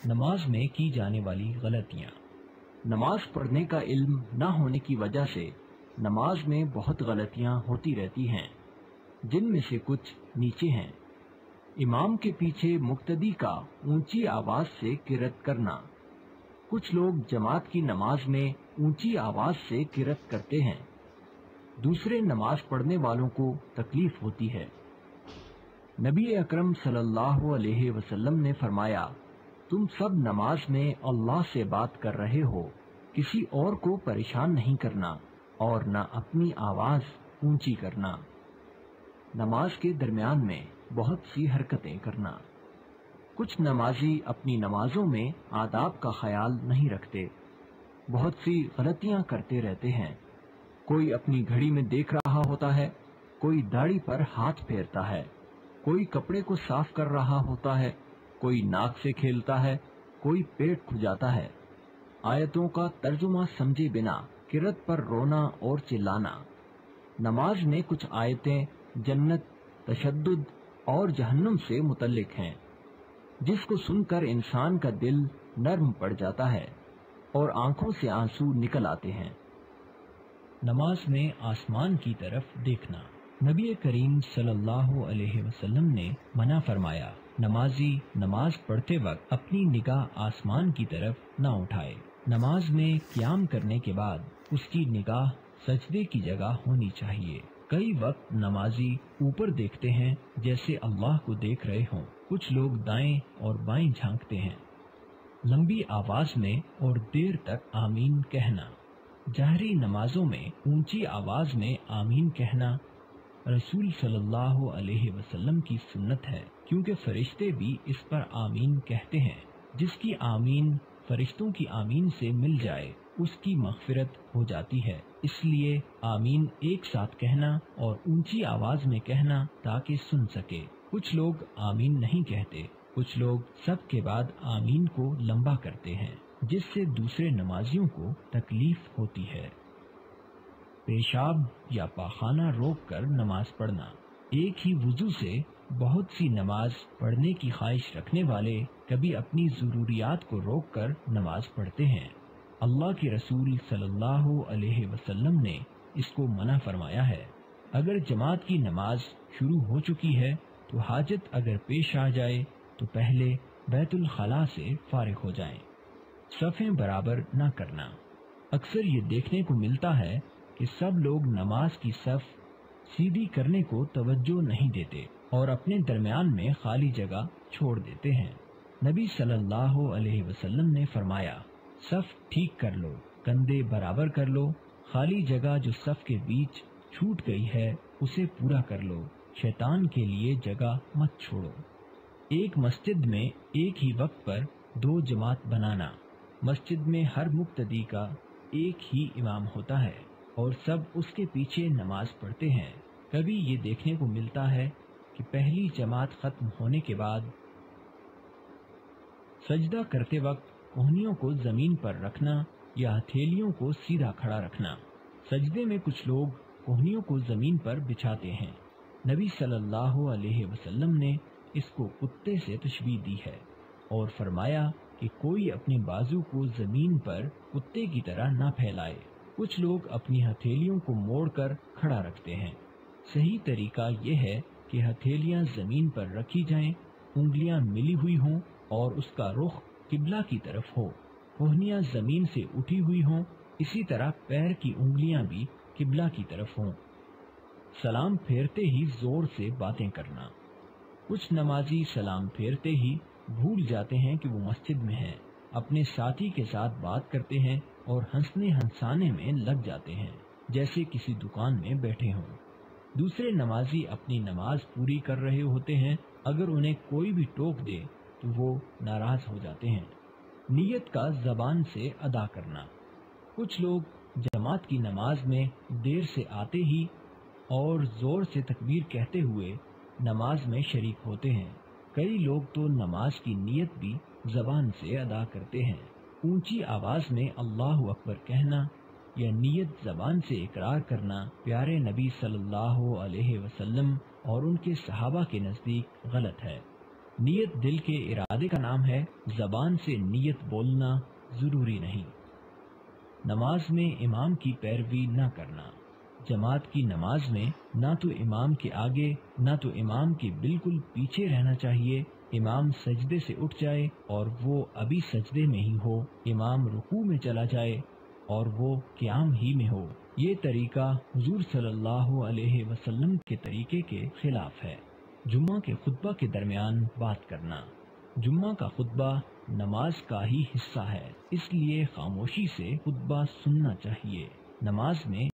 نماز میں کی جانے والی غلطیاں۔ نماز پڑھنے کا علم نہ ہونے کی وجہ سے نماز میں بہت غلطیاں ہوتی رہتی ہیں، جن میں سے کچھ نیچے ہیں۔ امام کے پیچھے مقتدی کا اونچی آواز سے قرات کرنا۔ کچھ لوگ جماعت کی نماز میں اونچی آواز سے قرات کرتے ہیں، دوسرے نماز پڑھنے والوں کو تکلیف ہوتی ہے۔ نبی اکرم صلی اللہ علیہ وسلم نے فرمایا، تم سب نماز میں اللہ سے بات کر رہے ہو، کسی اور کو پریشان نہیں کرنا اور نہ اپنی آواز اونچی کرنا۔ نماز کے درمیان میں بہت سی حرکتیں کرنا۔ کچھ نمازی اپنی نمازوں میں آداب کا خیال نہیں رکھتے، بہت سی غلطیاں کرتے رہتے ہیں۔ کوئی اپنی گھڑی میں دیکھ رہا ہوتا ہے، کوئی داڑھی پر ہاتھ پھیرتا ہے، کوئی کپڑے کو صاف کر رہا ہوتا ہے، کوئی ناک سے کھیلتا ہے، کوئی پیٹ کھجاتا ہے۔ آیتوں کا ترجمہ سمجھے بنا قرات پر رونا اور چلانا۔ نماز میں کچھ آیتیں جنت، تشدد اور جہنم سے متعلق ہیں، جس کو سن کر انسان کا دل نرم پڑ جاتا ہے اور آنکھوں سے آنسو نکل آتے ہیں۔ نماز میں آسمان کی طرف دیکھنا۔ نبی کریم صلی اللہ علیہ وسلم نے منع فرمایا، نمازی نماز پڑھتے وقت اپنی نگاہ آسمان کی طرف نہ اٹھائے۔ نماز میں قیام کرنے کے بعد اس کی نگاہ سجدے کی جگہ ہونی چاہیے۔ کئی وقت نمازی اوپر دیکھتے ہیں جیسے اللہ کو دیکھ رہے ہوں، کچھ لوگ دائیں اور بائیں جھانکتے ہیں۔ لمبی آواز میں اور دیر تک آمین کہنا۔ جہری نمازوں میں اونچی آواز میں آمین کہنا رسول صلی اللہ علیہ وسلم کی سنت ہے، کیونکہ فرشتے بھی اس پر آمین کہتے ہیں۔ جس کی آمین فرشتوں کی آمین سے مل جائے اس کی مغفرت ہو جاتی ہے، اس لیے آمین ایک ساتھ کہنا اور اونچی آواز میں کہنا تاکہ سن سکے۔ کچھ لوگ آمین نہیں کہتے، کچھ لوگ سب کے بعد آمین کو لمبا کرتے ہیں، جس سے دوسرے نمازیوں کو تکلیف ہوتی ہے۔ پیشاب یا پاخانہ روک کر نماز پڑھنا۔ ایک ہی وضو سے بہت سی نماز پڑھنے کی خواہش رکھنے والے کبھی اپنی ضروریات کو روک کر نماز پڑھتے ہیں۔ اللہ کے رسول صلی اللہ علیہ وسلم نے اس کو منع فرمایا ہے۔ اگر جماعت کی نماز شروع ہو چکی ہے تو حاجت اگر پیش آ جائے تو پہلے بیت الخلاء سے فارغ ہو جائیں۔ صفیں برابر نہ کرنا۔ اکثر یہ دیکھنے کو ملتا ہے کہ سب لوگ نماز کی صف سیدھی کرنے کو توجہ نہیں دیتے اور اپنے درمیان میں خالی جگہ چھوڑ دیتے ہیں۔ نبی صلی اللہ علیہ وسلم نے فرمایا، صف ٹھیک کر لو، کندھے برابر کر لو، خالی جگہ جو صف کے بیچ چھوٹ گئی ہے اسے پورا کر لو، شیطان کے لیے جگہ مت چھوڑو۔ ایک مسجد میں ایک ہی وقت پر دو جماعت بنانا۔ مسجد میں ہر مقتدی کا ایک ہی امام ہوتا ہے اور سب اس کے پیچھے نماز پڑھتے ہیں۔ کبھی یہ دیکھنے کو ملتا ہے کہ پہلی جماعت ختم ہونے کے بعد سجدہ کرتے وقت کہنیوں کو زمین پر رکھنا یا ہتھیلیوں کو سیدھا کھڑا رکھنا۔ سجدے میں کچھ لوگ کہنیوں کو زمین پر بچھاتے ہیں۔ نبی صلی اللہ علیہ وسلم نے اس کو کتے سے تشبیہ دی ہے اور فرمایا کہ کوئی اپنے بازو کو زمین پر کتے کی طرح نہ پھیلائے۔ کچھ لوگ اپنی ہتھیلیوں کو موڑ کر کھڑا رکھتے ہیں۔ صحیح طریقہ یہ ہے کہ ہتھیلیاں زمین پر رکھی جائیں، انگلیاں ملی ہوئی ہوں اور اس کا رخ قبلہ کی طرف ہو، کہنیاں زمین سے اٹھی ہوئی ہوں، اسی طرح پیر کی انگلیاں بھی قبلہ کی طرف ہوں۔ سلام پھیرتے ہی زور سے باتیں کرنا۔ کچھ نمازی سلام پھیرتے ہی بھول جاتے ہیں کہ وہ مسجد میں ہیں، اپنے ساتھی کے ساتھ بات کرتے ہیں اور ہنسنے ہنسانے میں لگ جاتے ہیں جیسے کسی دکان میں بیٹھے ہوں۔ دوسرے نمازی اپنی نماز پوری کر رہے ہوتے ہیں، اگر انہیں کوئی بھی ٹوک دے تو وہ ناراض ہو جاتے ہیں۔ نیت کا زبان سے ادا کرنا۔ کچھ لوگ جماعت کی نماز میں دیر سے آتے ہی اور زور سے تکبیر کہتے ہوئے نماز میں شریک ہوتے ہیں۔ کئی لوگ تو نماز کی نیت بھی زبان سے ادا کرتے ہیں۔ اونچی آواز میں اللہ اکبر کہنا یا نیت زبان سے اقرار کرنا پیارے نبی صلی اللہ علیہ وسلم اور ان کے صحابہ کے نزدیک غلط ہے۔ نیت دل کے ارادے کا نام ہے، زبان سے نیت بولنا ضروری نہیں۔ نماز میں امام کی پیروی نہ کرنا۔ جماعت کی نماز میں نہ تو امام کے آگے نہ تو امام کے بالکل پیچھے رہنا چاہیے۔ امام سجدے سے اٹھ جائے اور وہ ابھی سجدے میں ہی ہو، امام رکوع میں چلا جائے اور وہ قیام ہی میں ہو، یہ طریقہ حضور صلی اللہ علیہ وسلم کے طریقے کے خلاف ہے۔ جمعہ کے خطبہ کے درمیان بات کرنا۔ جمعہ کا خطبہ نماز کا ہی حصہ ہے، اس لیے خاموشی سے خطبہ سننا چاہیے۔ نماز میں